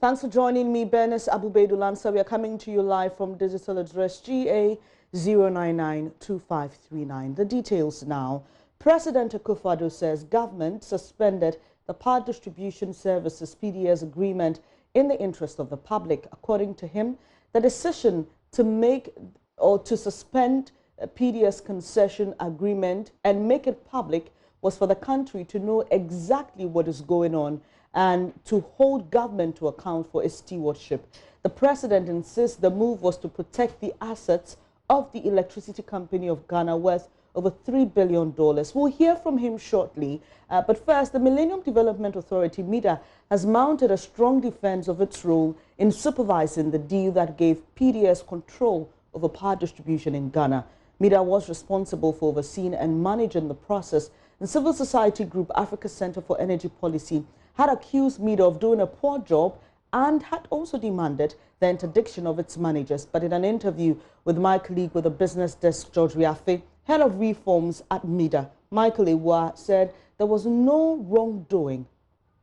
Thanks for joining me, Bernice Abubedulansa. We are coming to you live from digital address GA0992539. The details now. President Akufo-Addo says government suspended the Power Distribution Services PDS agreement in the interest of the public. According to him, the decision to suspend a PDS concession agreement and make it public was for the country to know exactly what is going on and to hold government to account for its stewardship. The president insists the move was to protect the assets of the Electricity Company of Ghana worth over $3 billion. We'll hear from him shortly. But first, the Millennium Development Authority, MIDA, has mounted a strong defense of its role in supervising the deal that gave PDS control over power distribution in Ghana. MIDA was responsible for overseeing and managing the process, and civil society group Africa Center for Energy Policy had accused MIDA of doing a poor job and had also demanded the interdiction of its managers. But in an interview with my colleague with the business desk, George Riafe, head of reforms at MIDA, Michael Ewa, said there was no wrongdoing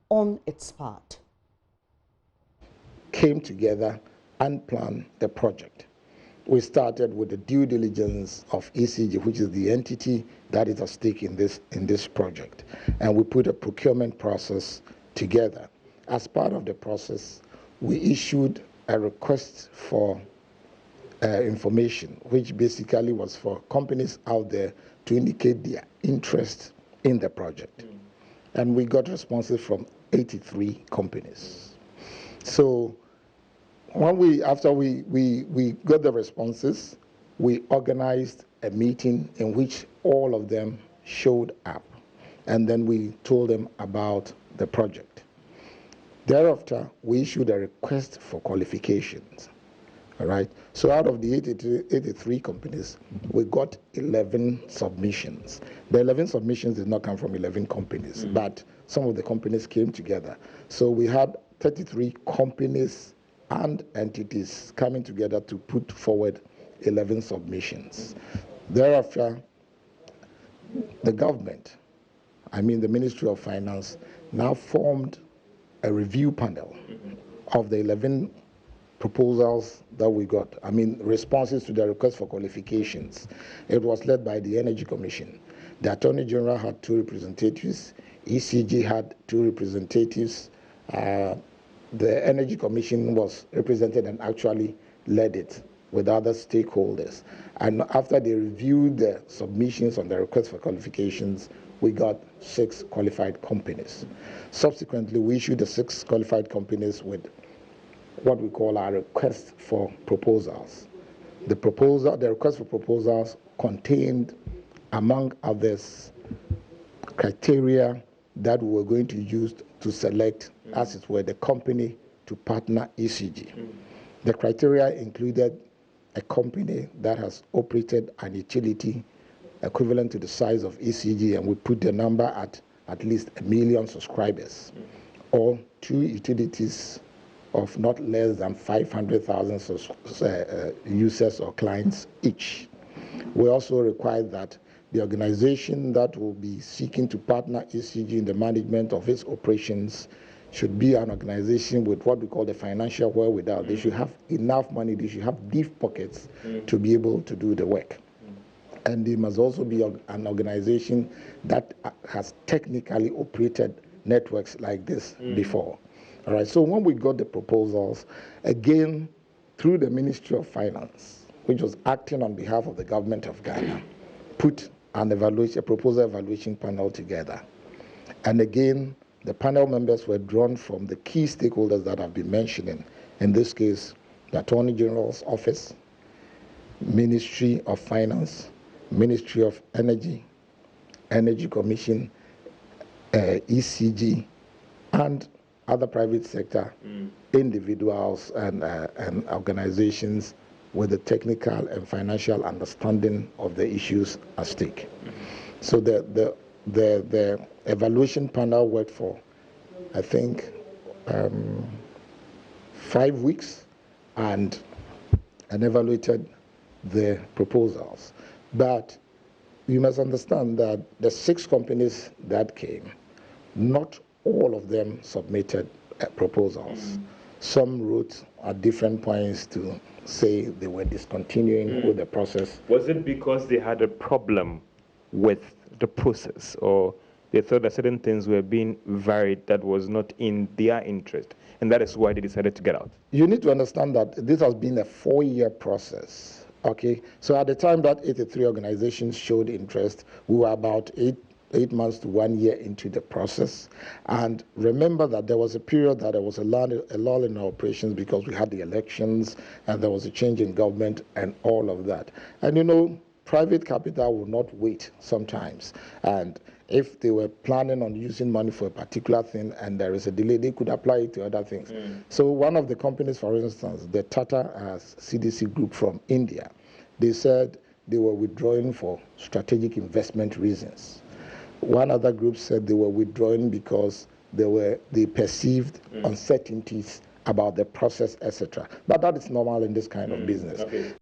on its part. Came together and planned the project. We started with the due diligence of ECG, which is the entity that is at stake in this project. And we put a procurement process together. As part of the process, we issued a request for information, which basically was for companies out there to indicate their interest in the project. And we got responses from 83 companies. So after we got the responses, we organized a meeting in which all of them showed up. And then we told them about the project. Thereafter, we issued a request for qualifications. All right. So out of the 83 companies, we got 11 submissions. The 11 submissions did not come from 11 companies, but some of the companies came together. So we had 33 companies and entities coming together to put forward 11 submissions. Thereafter, the government, the Ministry of Finance, now formed a review panel of the 11 proposals that we got, responses to the request for qualifications. It was led by the Energy Commission. The Attorney General had 2 representatives, ECG had 2 representatives, the Energy Commission was represented and actually led it with other stakeholders. And after they reviewed the submissions on the request for qualifications, we got 6 qualified companies. Subsequently, we issued the 6 qualified companies with what we call our request for proposals. The request for proposals contained, among others, criteria that we were going to use to select, as it were, the company to partner ECG. The criteria included a company that has operated an utility equivalent to the size of ECG, and we put the number at least 1 million subscribers, or 2 utilities of not less than 500,000 users or clients each. We also required that the organization that will be seeking to partner ECG in the management of its operations should be an organization with what we call the financial wherewithal. They should have enough money, they should have deep pockets to be able to do the work. And they must also be an organization that has technically operated networks like this before. All right, so when we got the proposals, again, through the Ministry of Finance, which was acting on behalf of the government of Ghana, put a proposal evaluation panel together. And again, the panel members were drawn from the key stakeholders that I've been mentioning. In this case, the Attorney General's Office, Ministry of Finance, Ministry of Energy, Energy Commission, ECG, and other private sector individuals and organizations with the technical and financial understanding of the issues at stake. So the evaluation panel worked for, I think, 5 weeks and evaluated the proposals. But you must understand that the 6 companies that came, not all of them submitted proposals. Some wrote at different points to say they were discontinuing with the process. Was it because they had a problem with the process, or they thought that certain things were being varied that was not in their interest, and that is why they decided to get out? You need to understand that this has been a 4-year process. Okay, so at the time that 83 organizations showed interest, we were about eight months to 1 year into the process. And remember that there was a period that there was a lull in our operations because we had the elections and there was a change in government and all of that. And you know, private capital will not wait sometimes. And if they were planning on using money for a particular thing and there is a delay, they could apply it to other things. So one of the companies, for instance, the Tata CDC group from India, they said they were withdrawing for strategic investment reasons. One other group said they were withdrawing because they perceived uncertainties about the process, etc. But that is normal in this kind of business. Okay.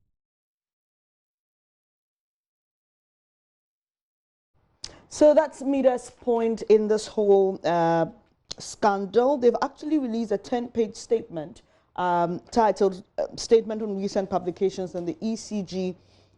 So that's Mida's point in this whole scandal. They've actually released a 10-page statement titled Statement on Recent Publications and the ECG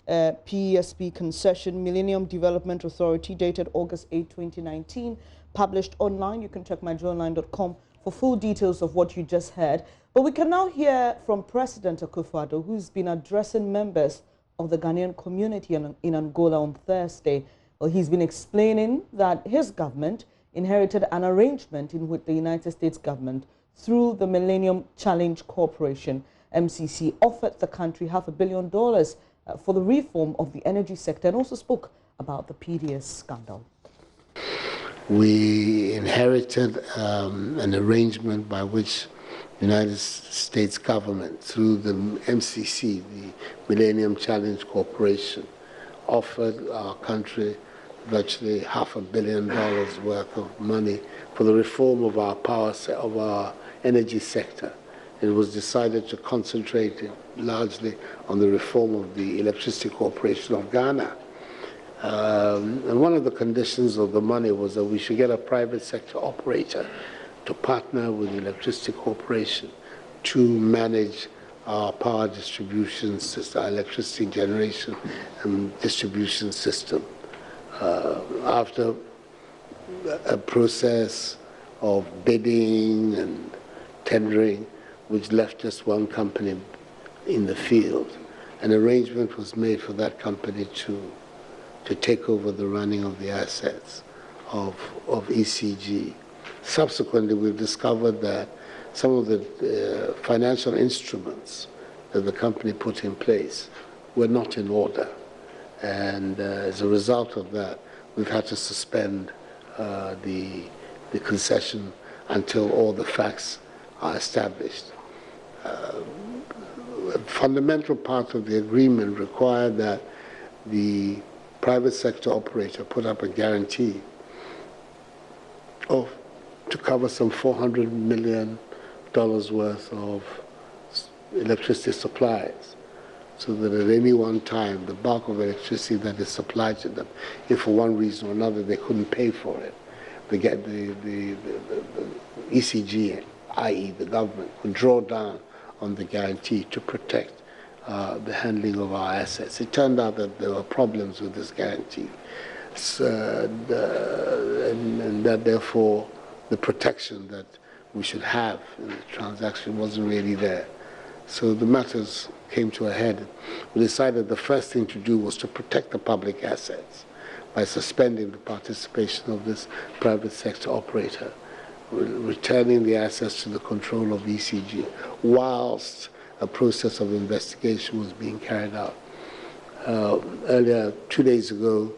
PSP Concession Millennium Development Authority, dated August 8, 2019, published online. You can check myjoyonline.com for full details of what you just heard. But we can now hear from President Akufo-Addo, who's been addressing members of the Ghanaian community in Angola on Thursday. Well, he's been explaining that his government inherited an arrangement in which the United States government, through the Millennium Challenge Corporation, MCC, offered the country $500 million for the reform of the energy sector, and also spoke about the PDS scandal. We inherited an arrangement by which the United States government, through the MCC, the Millennium Challenge Corporation, offered our country virtually $500 million worth of money for the reform of our energy sector. It was decided to concentrate largely on the reform of the Electricity Corporation of Ghana. And one of the conditions of the money was that we should get a private sector operator to partner with the Electricity Corporation to manage our power distribution system, our electricity generation and distribution system. After a process of bidding and tendering, which left just one company in the field, an arrangement was made for that company to take over the running of the assets of ECG. Subsequently, we've discovered that some of the financial instruments that the company put in place were not in order. And as a result of that, we've had to suspend the concession until all the facts are established. A fundamental part of the agreement required that the private sector operator put up a guarantee to cover some $400 million worth of electricity supplies, so that at any one time, the bulk of electricity that is supplied to them, if for one reason or another they couldn't pay for it, the ECG, i.e. the government, could draw down on the guarantee to protect the handling of our assets. It turned out that there were problems with this guarantee, and that therefore the protection that we should have in the transaction wasn't really there. So the matters came to a head. We decided the first thing to do was to protect the public assets by suspending the participation of this private sector operator, returning the assets to the control of ECG, whilst a process of investigation was being carried out. Earlier, 2 days ago,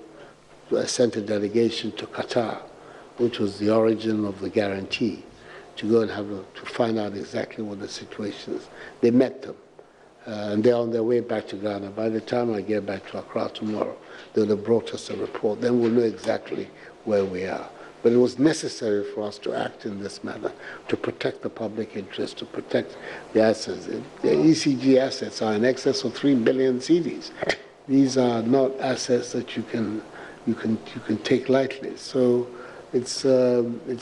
I sent a delegation to Qatar, which was the origin of the guarantee, to go and to find out exactly what the situation is. They met them, and they're on their way back to Ghana. By the time I get back to Accra tomorrow, they would have brought us a report. Then we'll know exactly where we are. But it was necessary for us to act in this manner, to protect the public interest, to protect the assets. The ECG assets are in excess of 3 billion cedis. These are not assets that you can take lightly. So it's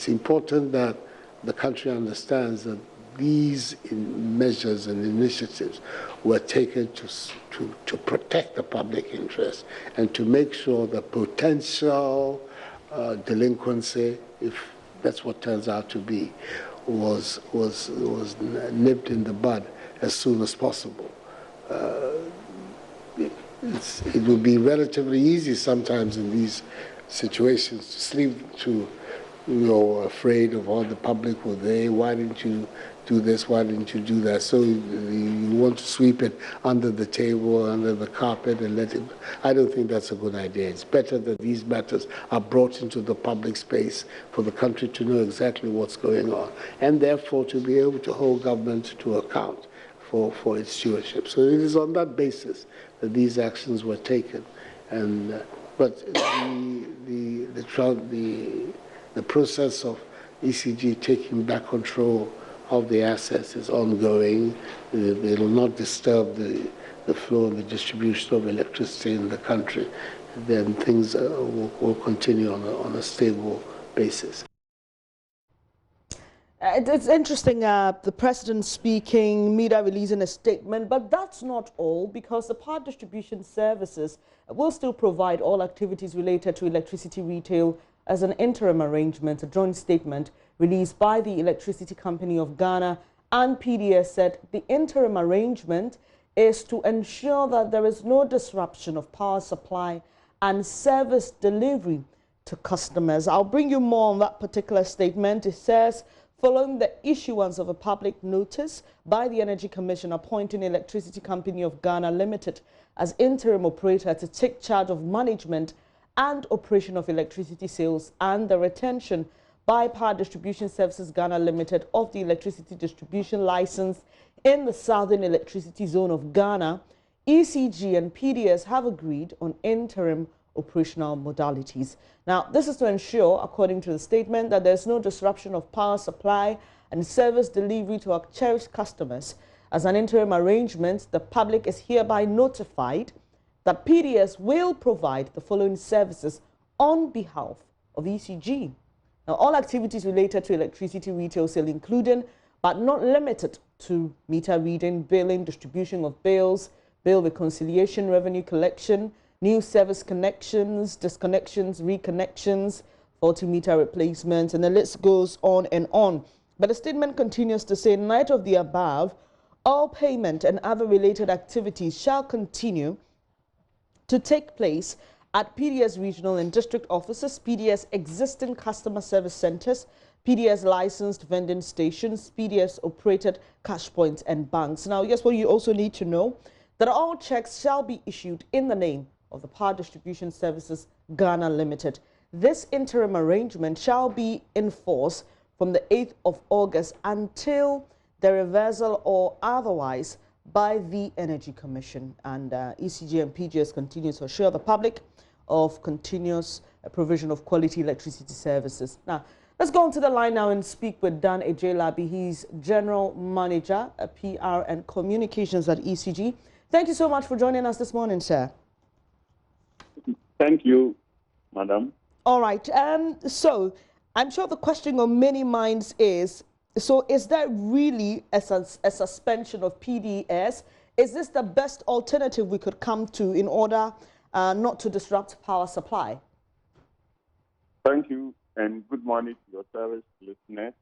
important that the country understands that these measures and initiatives were taken to protect the public interest and to make sure that potential delinquency, if that's what turns out to be, was nipped in the bud as soon as possible. It would be relatively easy sometimes in these situations to sleep to, afraid of all the public were there. Why didn't you do this? Why didn't you do that? So you want to sweep it under the table, under the carpet, and let it. I don't think that's a good idea. It's better that these matters are brought into the public space for the country to know exactly what's going on, and therefore to be able to hold government to account for its stewardship. So it is on that basis that these actions were taken, and but the process of ECG taking back control of the assets is ongoing. It will not disturb the flow and the distribution of electricity in the country. Then things will continue on a stable basis. It's interesting, the president speaking, MEDA releasing a statement, but that's not all, because the power distribution services will still provide all activities related to electricity retail as an interim arrangement. A joint statement released by the Electricity Company of Ghana and PDS said the interim arrangement is to ensure that there is no disruption of power supply and service delivery to customers. I'll bring you more on that particular statement. It says, following the issuance of a public notice by the Energy Commission appointing Electricity Company of Ghana Limited as interim operator to take charge of management and operation of electricity sales and the retention by Power Distribution Services Ghana Limited of the electricity distribution license in the Southern Electricity Zone of Ghana, ECG and PDS have agreed on interim operational modalities. Now, this is to ensure, according to the statement, that there's no disruption of power supply and service delivery to our cherished customers. As an interim arrangement, the public is hereby notified that PDS will provide the following services on behalf of ECG. Now, all activities related to electricity retail sale, including but not limited to meter reading, billing, distribution of bills, bill reconciliation, revenue collection, new service connections, disconnections, reconnections, faulty meter replacements, and the list goes on and on. But the statement continues to say, in light of the above, all payment and other related activities shall continue to take place at PDS regional and district offices, PDS existing customer service centers, PDS licensed vending stations, PDS operated cash points and banks. Now, yes, what you also need to know, that all checks shall be issued in the name of the Power Distribution Services Ghana Limited. This interim arrangement shall be in force from the 8th of August until the reversal or otherwise by the Energy Commission. And ECG and PGS continue to assure the public of continuous provision of quality electricity services. Now, let's go on to the line now and speak with Dan Ejelabi. He's General Manager, PR and Communications at ECG. Thank you so much for joining us this morning, sir. Thank you, madam. All right. So I'm sure the question on many minds is, so is that really a suspension of PDS? Is this the best alternative we could come to in order not to disrupt power supply? Thank you, and good morning to your service listeners.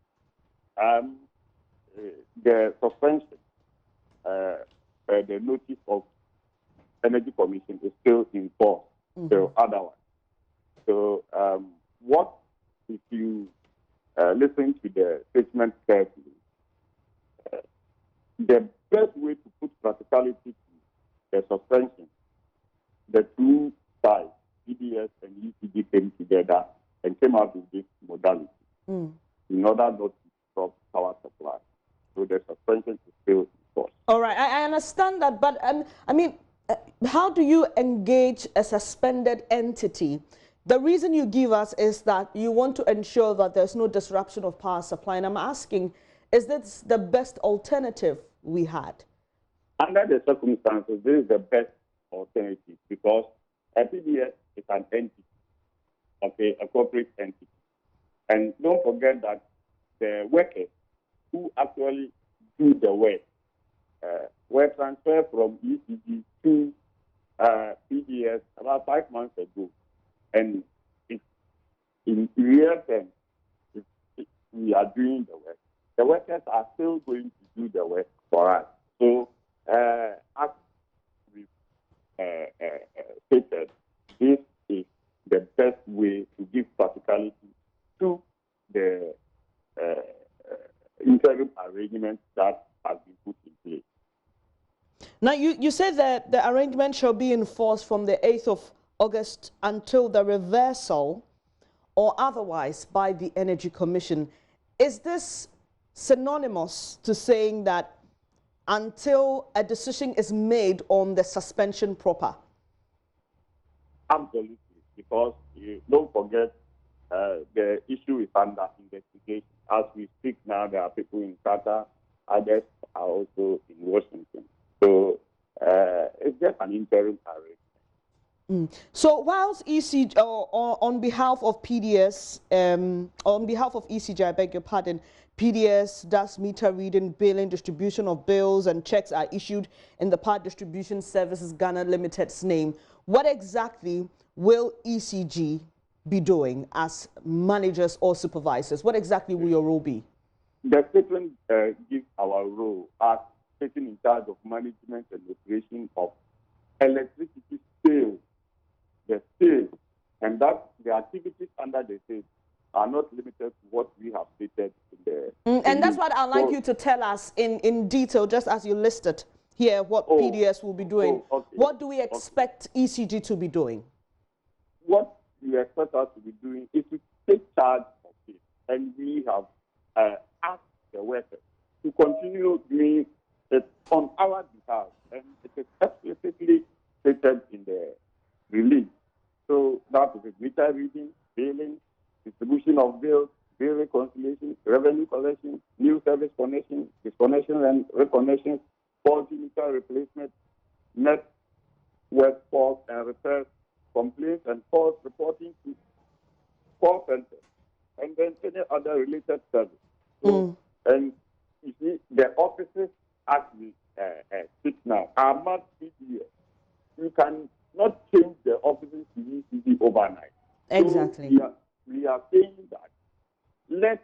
The suspension, the notice of Energy Commission is still in force. So otherwise. So what if you listen to the statement carefully? The best way to put practicality to the suspension, the two sides, PDS and ECG, came together and came out with this modality in order not to stop power supply. So the suspension is still in force. All right, I understand that, but I mean, how do you engage a suspended entity? The reason you give us is that you want to ensure that there's no disruption of power supply. And I'm asking, is this the best alternative we had? Under the circumstances, this is the best alternative because a PDS is an entity, okay, a corporate entity. And don't forget that the workers who actually do the work were transferred from ECG to PDS about 5 months ago. And in real terms, we are doing the work. The workers are still going to do the work for us. So, as we stated, this is the best way to give practicality to the interim arrangement that has been put in place. Now, you said that the arrangement shall be in force from the 8th of August until the reversal or otherwise by the Energy Commission. Is this synonymous to saying that until a decision is made on the suspension proper? Absolutely, because don't forget the issue is under investigation. As we speak now, there are people in Qatar, others are also in Washington. So it's just an interim arrangement. So whilst ECG, on behalf of PDS, on behalf of ECG, I beg your pardon, PDS does meter reading, billing, distribution of bills and checks are issued in the Power Distribution Services Ghana Limited's name. What exactly will ECG be doing as managers or supervisors? What exactly will your role be? The statement gives our role as taking in charge of management and operation of electricity sales. The sales, and that the activities under the sales are not limited to what we have stated in the... and that's what I'd like you to tell us in detail, just as you listed here, what PDS will be doing. Okay. What do we expect ECG to be doing? What you expect us to be doing is to take charge of it, and we have asked the workers to continue doing it on our behalf, and it is explicitly stated in the release. So that is meter reading, billing, distribution of bills, bill reconciliation, revenue collection, new service connection, disconnection and reconnection, faulty meter replacement, network faults and repairs, complaints and false reporting to call centers, and then any other related service. So, and you see, the offices as we speak now are not PDS. You can not change the offices to ECG overnight. Exactly. So we are saying that let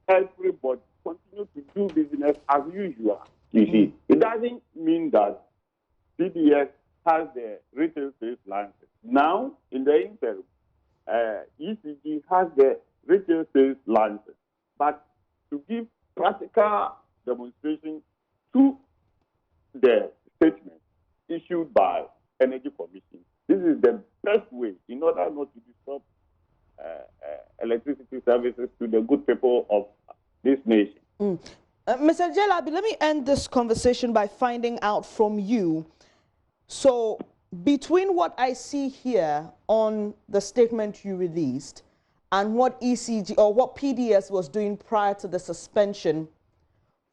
everybody continue to do business as usual. You see, it doesn't mean that PDS has the retail sales license. Now, in the interim, ECG has the retail sales license. But to give practical demonstration to the statement issued by Energy Commission, this is the best way in order not to disrupt electricity services to the good people of this nation. Mr. Jelabi, let me end this conversation by finding out from you. So, between what I see here on the statement you released and what ECG or what PDS was doing prior to the suspension,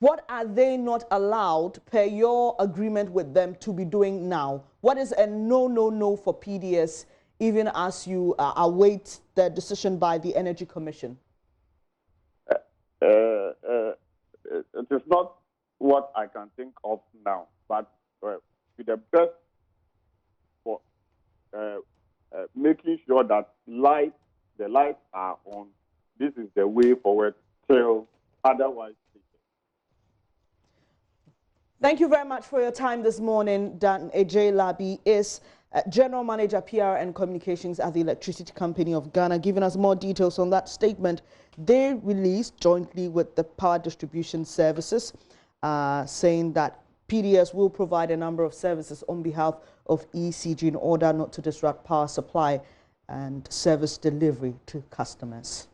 what are they not allowed, per your agreement with them, to be doing now? What is a no for PDS, even as you await the decision by the Energy Commission? It is not what I can think of now, but with the best for making sure that the lights are on, this is the way forward till otherwise. Thank you very much for your time this morning. Dan Ejelabi is General Manager, PR and Communications at the Electricity Company of Ghana, giving us more details on that statement they released jointly with the Power Distribution Services, saying that PDS will provide a number of services on behalf of ECG in order not to disrupt power supply and service delivery to customers.